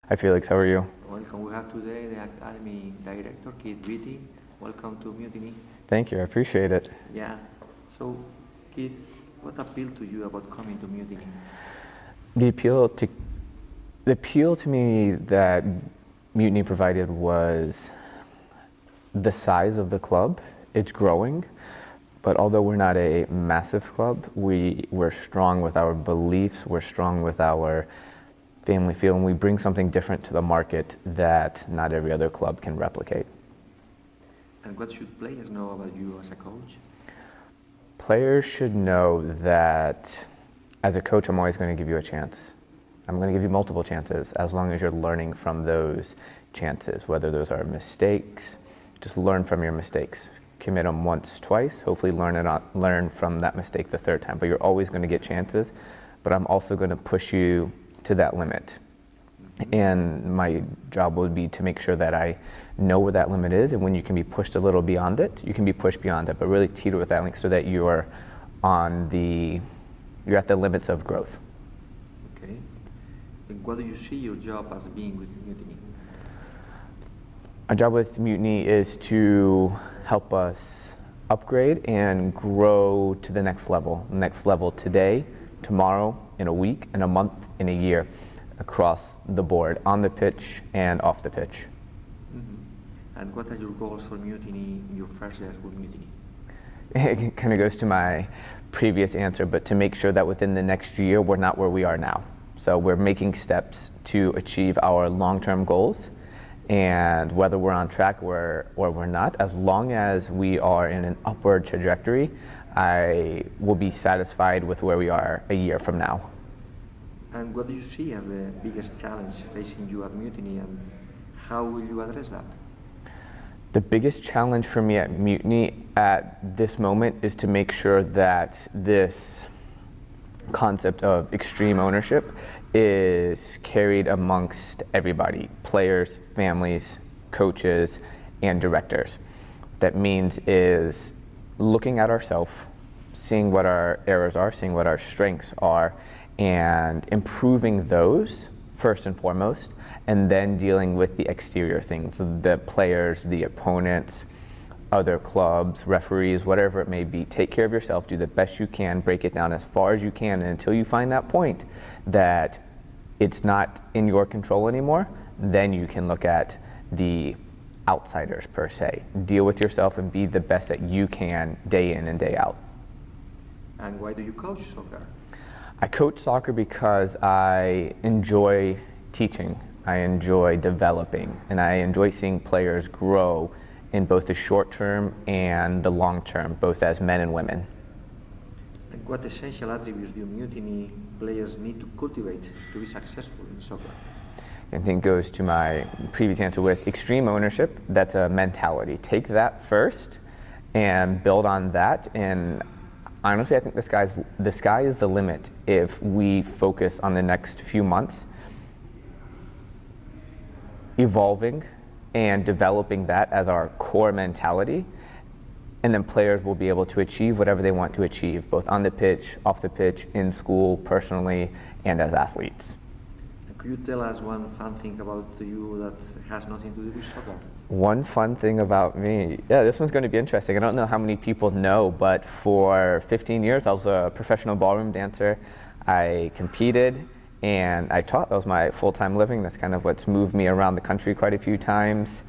Hi Felix, how are you? Welcome. We have today the Academy Director, Beaty. Welcome to Mutiny. Thank you, I appreciate it. Yeah. So, Keith, what appealed to you about coming to Mutiny? The appeal to me that Mutiny provided was the size of the club. It's growing, but although we're not a massive club, we're strong with our beliefs, we're strong with our family feel, and we bring something different to the market that not every other club can replicate. And what should players know about you as a coach? Players should know that as a coach, I'm always going to give you a chance. I'm going to give you multiple chances as long as you're learning from those chances, whether those are mistakes. Just learn from your mistakes. Commit them once, twice, hopefully learn from that mistake the third time. But you're always going to get chances, but I'm also going to push you to that limit. And my job would be to make sure that I know where that limit is, and when you can be pushed a little beyond it, you can be pushed beyond it, but really teeter with that link so that you're at the limits of growth. Okay. And what do you see your job as being with Mutiny? Our job with Mutiny is to help us upgrade and grow to the next level today, tomorrow, in a week, in a month, in a year, across the board, on the pitch and off the pitch. Mm-hmm. And what are your goals for Mutiny in your first year with Mutiny? It kind of goes to my previous answer, but to make sure that within the next year, we're not where we are now. So we're making steps to achieve our long-term goals, and whether we're on track or we're not, as long as we are in an upward trajectory, I will be satisfied with where we are a year from now. And what do you see as the biggest challenge facing you at Mutiny, and how will you address that? The biggest challenge for me at Mutiny at this moment is to make sure that this concept of extreme ownership is carried amongst everybody, players, families, coaches, and directors. That means is looking at ourselves, seeing what our errors are, seeing what our strengths are, and improving those first and foremost, and then dealing with the exterior things, the players, the opponents, other clubs, referees, whatever it may be. Take care of yourself, do the best you can, break it down as far as you can, and until you find that point that it's not in your control anymore, then you can look at the outsiders per se. Deal with yourself and be the best that you can day in and day out. And why do you coach soccer? I coach soccer because I enjoy teaching, I enjoy developing, and I enjoy seeing players grow in both the short term and the long term, both as men and women. And what essential attributes do Mutiny players need to cultivate to be successful in soccer? I think it goes to my previous answer with extreme ownership. That's a mentality. Take that first and build on that. And honestly, I think the sky is the limit if we focus on the next few months evolving and developing that as our core mentality, and then players will be able to achieve whatever they want to achieve, both on the pitch, off the pitch, in school, personally, and as athletes. Could you tell us one fun thing about you that has nothing to do with soccer? One fun thing about me, yeah, this one's going to be interesting. I don't know how many people know, but for 15 years I was a professional ballroom dancer. I competed and I taught. That was my full-time living. That's kind of what's moved me around the country quite a few times.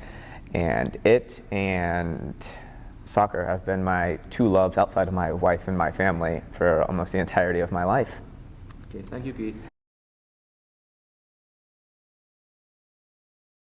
And it and soccer have been my two loves outside of my wife and my family for almost the entirety of my life. Okay, thank you, Keith.